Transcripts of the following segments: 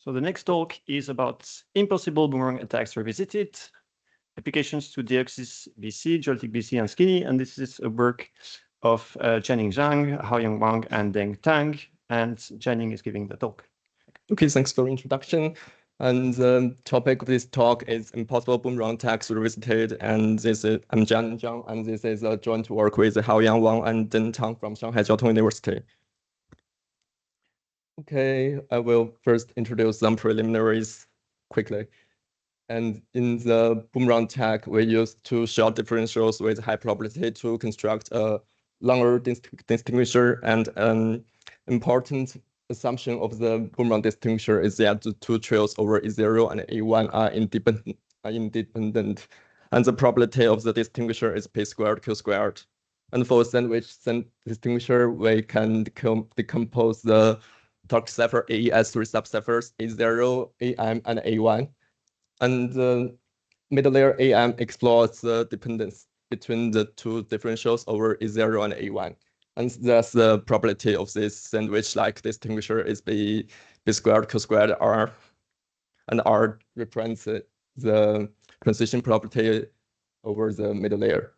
So the next talk is about impossible boomerang attacks revisited, applications to Deoxys BC, Joltic BC, and Skinny. And this is a work of Jianing Zhang, Haoyang Wang, and Deng Tang. And Jianing is giving the talk. Okay, thanks for the introduction. And the topic of this talk is impossible boomerang attacks revisited. And I'm Jianing Zhang, and this is a joint work with Haoyang Wang and Deng Tang from Shanghai Jiao Tong University. Okay, I will first introduce some preliminaries quickly. And in the boomerang attack, we use two short differentials with high probability to construct a longer distinguisher. And an important assumption of the boomerang distinguisher is that the two trails over E0 and A1 are independent. And the probability of the distinguisher is P squared Q squared. And for sandwich distinguisher, we can decompose the torque cipher AE as three subciphers A0, AM, and A1. And the middle layer AM explores the dependence between the two differentials over E0 and A1. And thus the probability of this sandwich-like distinguisher is B squared Q squared R. And R represents the transition property over the middle layer.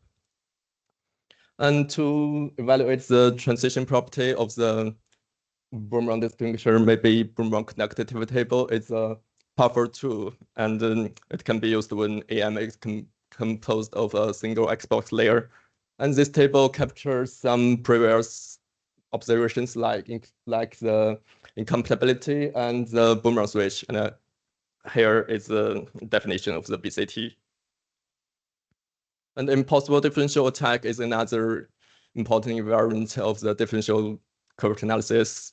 And to evaluate the transition property of the boomerang distinguisher, maybe boomerang conductivity table is a powerful tool, and it can be used when AM is composed of a single Xbox layer. And this table captures some previous observations like the incompatibility and the boomerang switch. And here is the definition of the BCT. And impossible differential attack is another important variant of the differential curve analysis.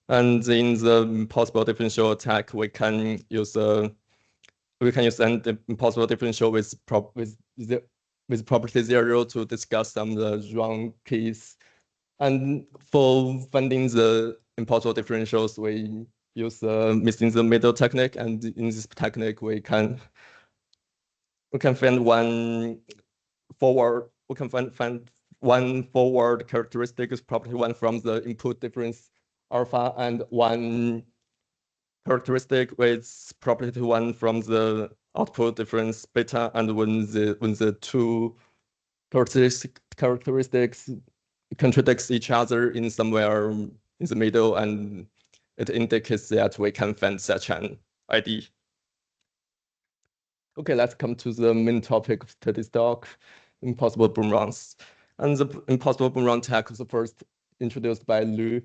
And in the impossible differential attack, we can use an impossible differential with property 0 to discuss some of the wrong keys. And for finding the impossible differentials, we use missing the middle technique. And in this technique, we can find one forward. We can find one forward characteristic is property 1 from the input difference alpha, and one characteristic with property 1 from the output difference beta. And when the two characteristics contradicts each other in somewhere in the middle, and it indicates that we can find such an ID. Okay, let's come to the main topic of today's talk, impossible boomerangs. And the impossible boomerang attack was first introduced by Lu.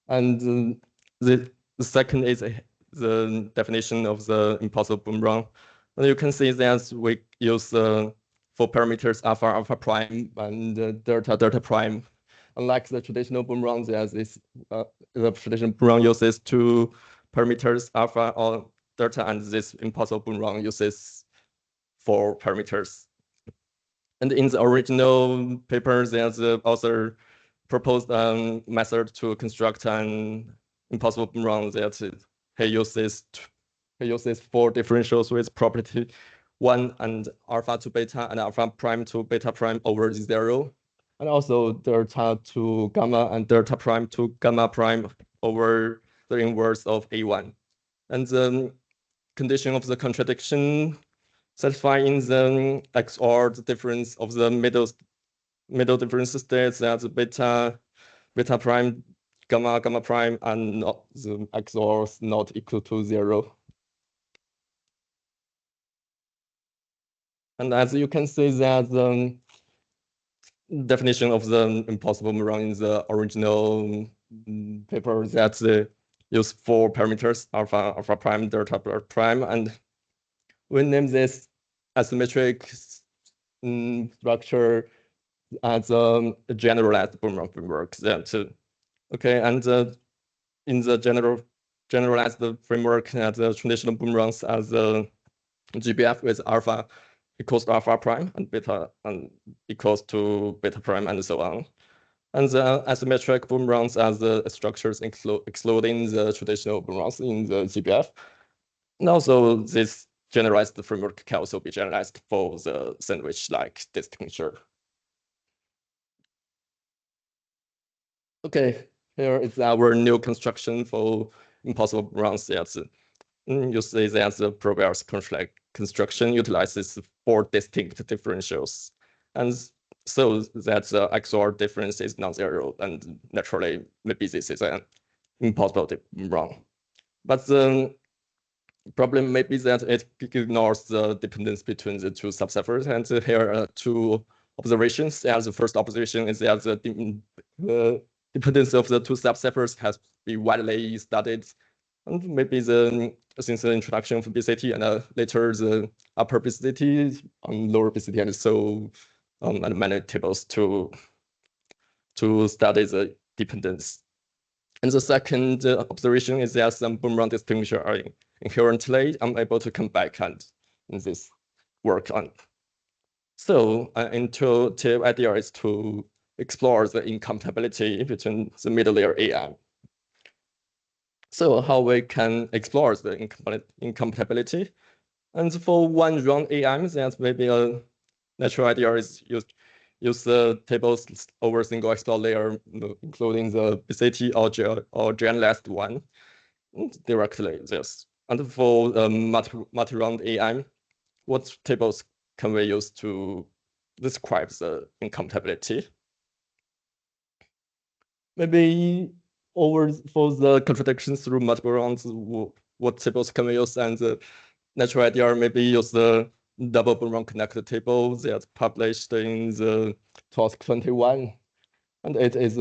And the second is the definition of the impossible boomerang. And you can see that we use 4 parameters alpha prime and delta prime. Unlike the traditional boomerang, the traditional boomerang uses 2 parameters alpha or delta, and this impossible boomerang uses 4 parameters. And in the original paper, the author proposed a method to construct an impossible boomerang that he uses 4 differentials with property 1 and alpha to beta and alpha prime to beta prime over 0. And also delta to gamma and delta prime to gamma prime over the inverse of A1. And the condition of the contradiction satisfying the XOR difference of the middle difference states that beta prime, gamma prime, and the XORs not equal to 0. And as you can see that the definition of the impossible boomerang in the original paper that they use 4 parameters, alpha prime, delta prime, and we name this asymmetric structure as a generalized boomerang framework. Okay, and in the generalized framework, the traditional boomerangs as a GBF with alpha equals to alpha prime and beta and equals to beta prime and so on. And the asymmetric boomerangs as the structures excluding the traditional boomerangs in the GBF. And also this generalized framework can also be generalized for the sandwich-like distinguisher. Okay, here is our new construction for impossible boomerangs. you see that the Prober's construction utilizes 4 distinct differentials, and so that the XOR difference is non-zero, and naturally, maybe this is an impossible wrong. But the problem may be that it ignores the dependence between the 2 subciphers, and here are 2 observations. And the first observation is that the dependence of the 2 subciphers has been widely studied, and maybe since the introduction of BCT and later the upper BCT and lower BCT, and so and many tables to study the dependence. And the second observation is that some Boomerang distinguisher are inherently unable to come back and in this work on. So intuitive idea is to explore the incompatibility between the middle layer AM. So how we can explore the incompatibility? And for one round AM, that maybe a natural idea is use the tables over single explore layer, including the BCT or gen-last one directly this. And for multi-round AM, what tables can we use to describe the incompatibility? Maybe for the contradictions through multiple rounds, what tables can we use? And the natural idea maybe use the double Boomerang connected table that's published in the talk 21. And it is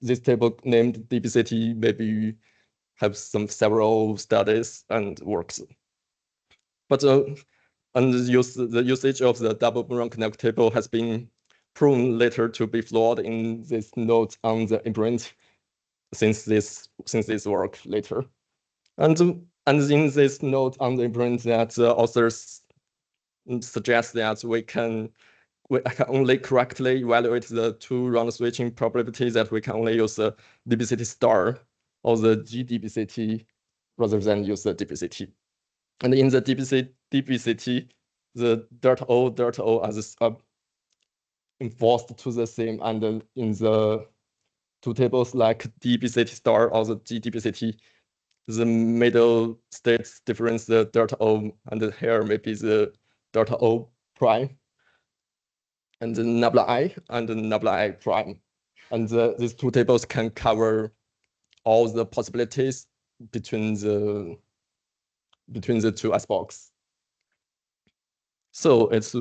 this table named DBCT maybe have several studies and works. But and the usage of the double Boomerang connect table has been proven later to be flawed in this note on the imprint since this work later. And in this note on the imprint that the authors suggest that we can only correctly evaluate the 2 round switching probability, that we can only use the DBCT star or the GDBCT rather than use the DBCT. And in the DBCT, the _O are enforced to the same, and in the 2 tables like DBCT star or the GDBCT, the middle states difference the _O, and here maybe the _O prime, and the nabla I and the nabla I prime. And these 2 tables can cover all the possibilities between the 2 icebox. So it's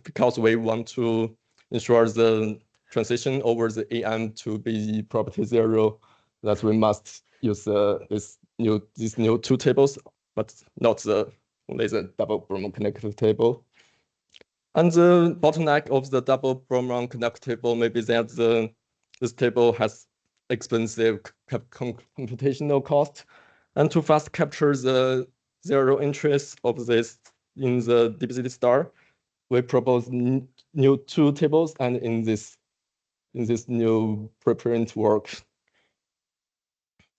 because we want to ensure the transition over the AM to be property 0, that we must use these new 2 tables, but not only the double Boomerang connected table. And the bottleneck of the double Boomerang connect table may be that this table has expensive computational cost, and to fast capture the 0 interest of this in the DBCT star, we propose new 2 tables, and in this new preprint work,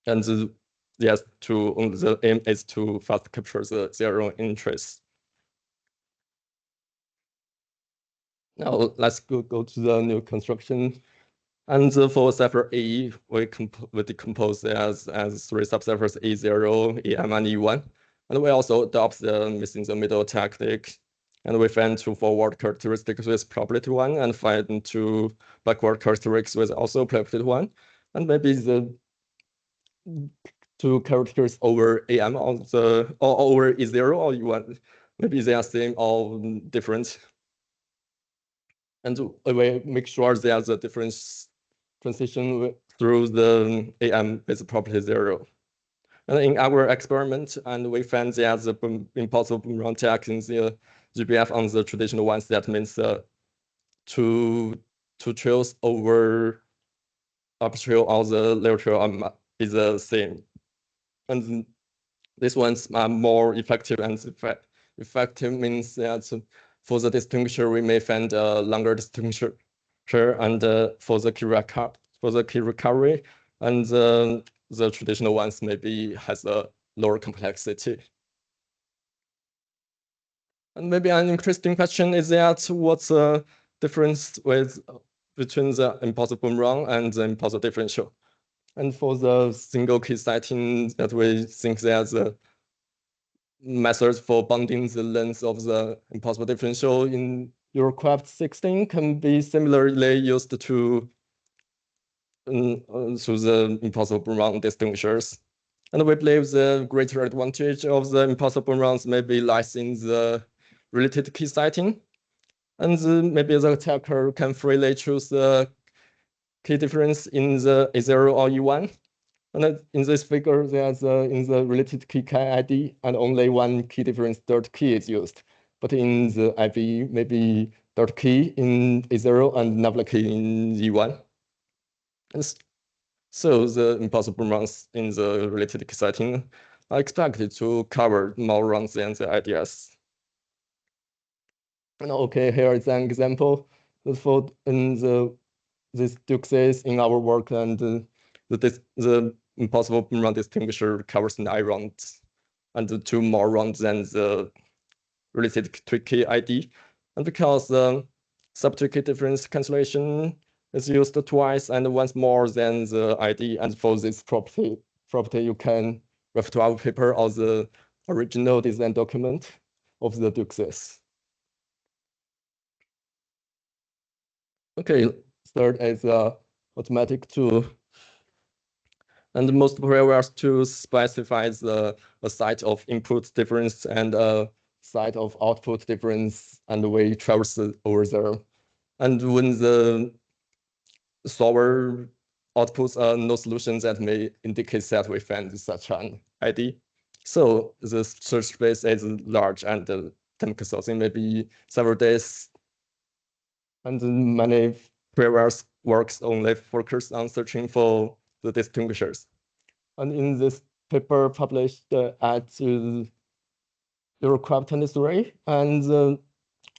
and the aim is to fast capture the 0 interest. Now let's go to the new construction. And for cipher A, we decompose as 3 subciphers A0, EM, and E1. And we also adopt the missing the middle tactic. And we find 2 forward characteristics with probability 1, and find 2 backward characteristics with also probability 1. And maybe the 2 characters over AM or over E0 or E1, maybe they are same or different. And we make sure there's a difference transition through the AM with property 0. And in our experiment, and we found there's a impossible Boomerang tag in the GBF on the traditional ones. That means 2 trails over upper trail or the lower trail is the same. And these ones are more effective, and effective means that for the distinguisher, we may find a longer distinguisher, and for the key recovery, and the traditional ones maybe has a lower complexity. And maybe an interesting question is that what's the difference between the impossible Boomerang and the impossible differential? And for the single key setting, that we think that methods for bounding the length of the impossible differential in Eurocraft 16 can be similarly used to the impossible Boomerang distinguishers. And we believe the greater advantage of the impossible Boomerangs maybe lies in the related key citing. And maybe the attacker can freely choose the key difference in the A0 or E1. And in this figure, there's in the related key ID, and only one key difference dot key is used. But in the IV, maybe dot key in A0 and another key in E1. And so the impossible runs in the related key setting are expected to cover more runs than the IDS. And okay, here is an example for in these duxes in our work, and the impossible run distinguisher covers 9 rounds and 2 more rounds than the related tricky ID. And because the sub-tricky difference cancellation is used twice and once more than the ID, and for this property you can refer to our paper or the original design document of the duxes. Okay, third is automatic tool. And most previous tools specifies a site of input difference and a site of output difference, and we traverse over there. And when the solver outputs no solutions that may indicate that we find such an ID. So the search space is large, and the time consuming maybe several days. And many previous works only focus on searching for the distinguishers. And in this paper published at Eurocraft 23, and the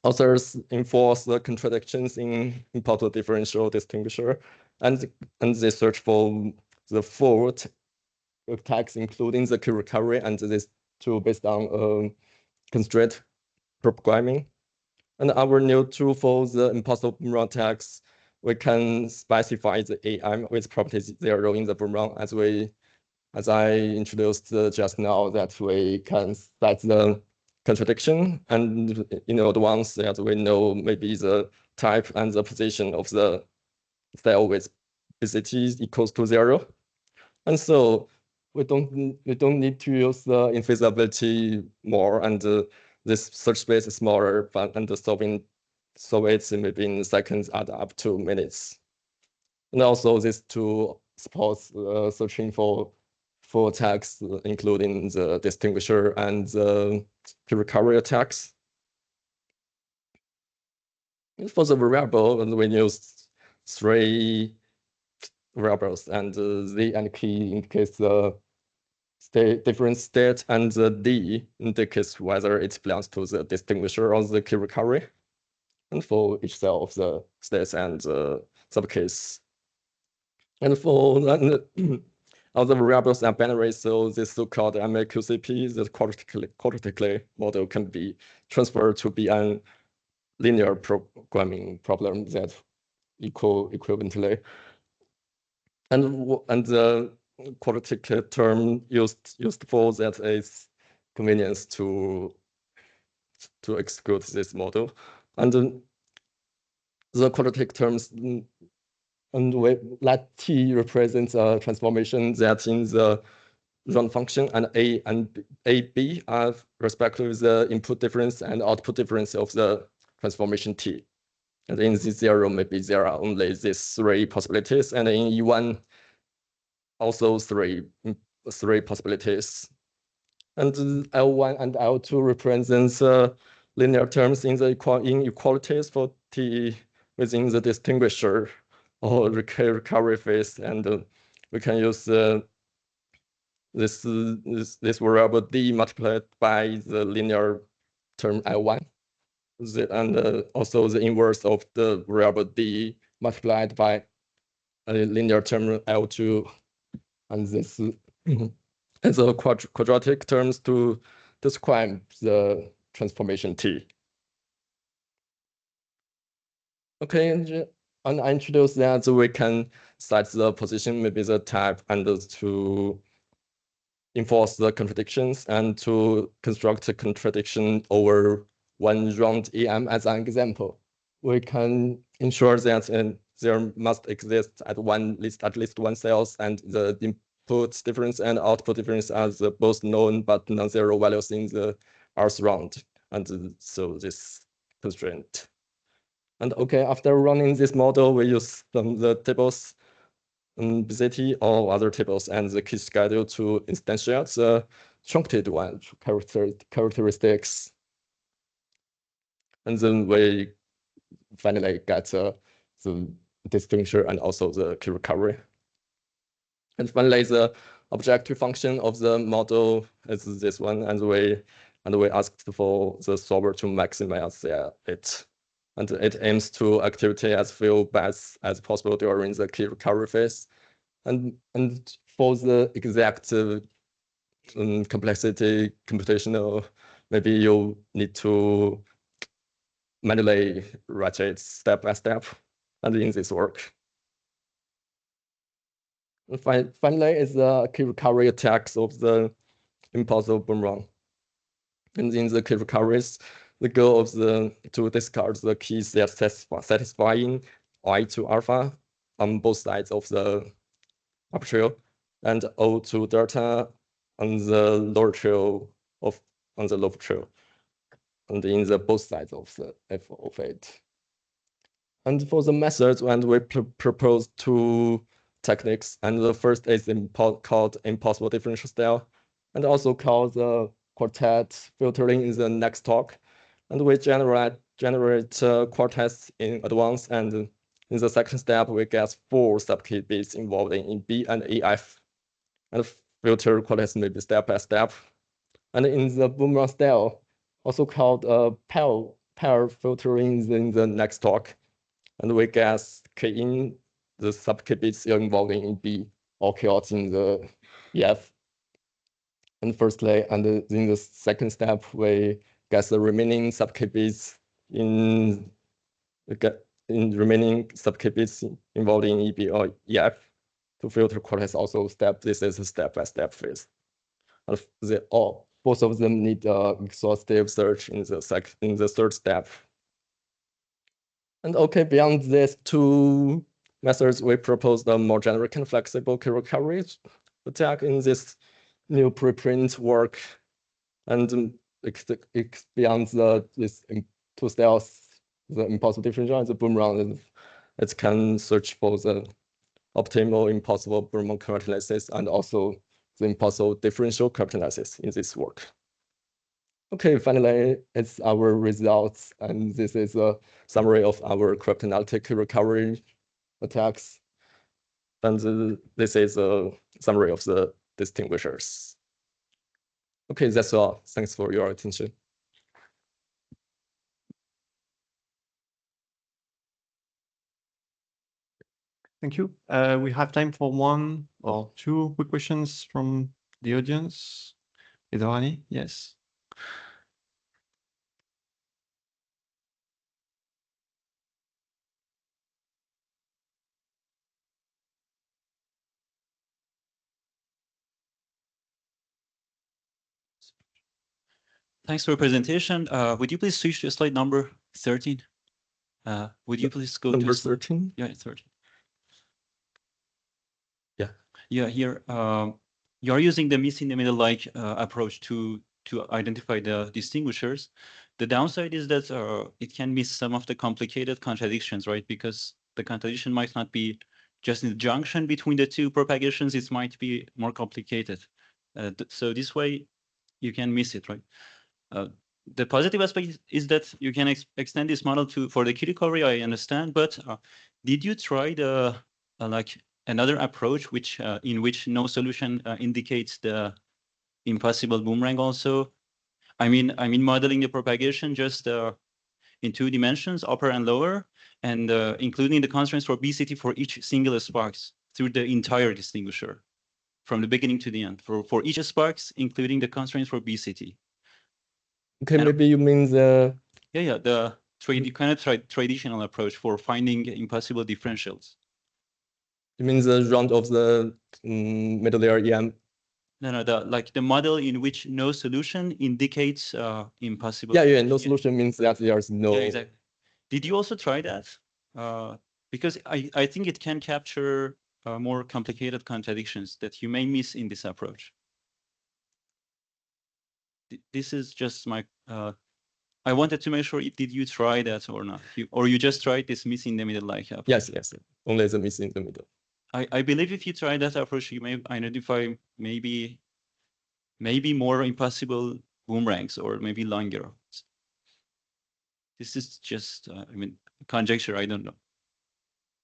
authors enforce the contradictions in important differential distinguisher, and they search for the fault attacks, including the key recovery, and this tool based on constraint programming. And our new tool for the impossible boomerang attacks, we can specify the AM with property 0 in the boomerang, as I introduced just now, that we can set the contradiction, and in advance that we know maybe the type and the position of the cell with BCT equals to 0. And so we don't need to use the infeasibility more, and this search space is smaller, but and solving it maybe in seconds add up to minutes. And also this tool supports searching for attacks, including the distinguisher and the recovery attacks. And for the variable, we use 3 variables, and Z and key indicates the different state, and the D indicates whether it belongs to the distinguisher or the key recovery. And for each cell of the states and the subcase. And for other variables are binary, so this so-called MAQCP, the quadratically model, can be transferred to be a linear programming problem that equivalently. And the quadratic term used for that is convenience to execute this model. And the quadratic terms, and let T represents a transformation that in the run function, and A and AB are respectively the input difference and output difference of the transformation T. And in Z0, maybe there are only these 3 possibilities, and in E1, also three possibilities. And L1 and L2 represents linear terms in the inequalities for T within the distinguisher or recovery phase, and we can use this variable D multiplied by the linear term L1, and also the inverse of the variable D multiplied by a linear term L2, and this and the quadratic terms to describe the transformation T. Okay, and I introduce that we can set the position, maybe the type, and to enforce the contradictions and to construct a contradiction over one round EM as an example. We can ensure that there must exist at least one cells, and the input difference and output difference are both known but non-zero values in the R's round. And so this constraint. And okay, after running this model, we use the tables BCT or other tables and the key schedule to instantiate the truncated one characteristics. And then we finally get the distinguisher and also the key recovery. And finally, the objective function of the model is this one, and we asked for the solver to maximize it. And it aims to activity as few bits as possible during the key recovery phase. And for the exact complexity computational, maybe you need to manually write it step by step, and in this work. And finally, is the key recovery attacks of the impulsive boomerang. And in the key recoveries, the goal of to discard the keys that satisfying I to alpha on both sides of the upper trail, and O to delta on the lower trail on the lower trail, and in the both sides of the F of 8. And for the methods, and we propose two techniques, and the first is called impossible differential style, and also called the quartet filtering in the next talk. And we generate quartets in advance, and in the second step, we get 4 subkey bits involved in B and EF, and filter quartets may be step by step. And in the boomerang style, also called pair filtering in the next talk, and we guess K in the subkey bits involved in B or chaos in the EF. And firstly, and in the second step, we guess the remaining subkey bits in remaining subkey bits involved in EB or EF to filter quartets. Also step. This is a step-by-step phase. And both of them need exhaustive search in the third step. And okay, beyond these two methods, we propose the more generic and flexible key recovery attack in this new preprint work. And it's beyond these two styles, the impossible differential and the boomerang. It can search for the optimal impossible boomerang characterization and also the impossible differential characterization in this work. Okay, finally, it's our results, and this is a summary of our cryptanalytic recovery attacks. And this is a summary of the distinguishers. Okay, that's all. Thanks for your attention. Thank you. We have time for 1 or 2 quick questions from the audience. Is there any? Yes. Thanks for your presentation. Would you please switch to slide number 13? Would you please go number to 13? Yeah, 13. Yeah. Yeah, here you are using the miss in the middle like approach to identify the distinguishers. The downside is that it can miss some of the complicated contradictions, right? Because the contradiction might not be just in the junction between the two propagations, it might be more complicated. So this way you can miss it, right? The positive aspect is that you can extend this model for the key recovery, I understand, but did you try the like another approach in which no solution indicates the impossible boomerang also? I mean modeling the propagation just in 2 dimensions, upper and lower, and including the constraints for BCT for each single sparks through the entire distinguisher from the beginning to the end for each sparks, including the constraints for BCT. Okay, and maybe you mean the the kind of traditional approach for finding impossible differentials. You mean the round of the middle layer EM No, the model in which no solution indicates impossible. Yeah, no solution means that there's no. Yeah, exactly. Did you also try that? Because I think it can capture more complicated contradictions that you may miss in this approach. This is just my. I wanted to make sure, did you try that or not? Or you just tried this miss in the middle like approach? Yes. Only the miss in the middle. I believe if you try that approach, you may identify maybe more impossible boomerangs or maybe longer. This is just, conjecture, I don't know.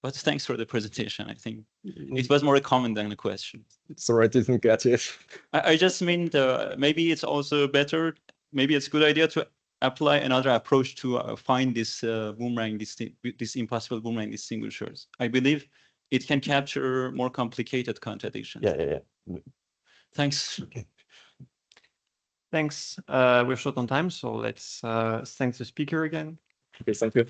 But thanks for the presentation. I think it was more a comment than a question. Sorry, I didn't get it. I just mean maybe it's also better, maybe it's a good idea to apply another approach to find this boomerang, this impossible boomerang distinguishers. I believe it can capture more complicated contradictions. Yeah. Thanks. Okay. Thanks. We're short on time, so let's thank the speaker again. Okay, thank you.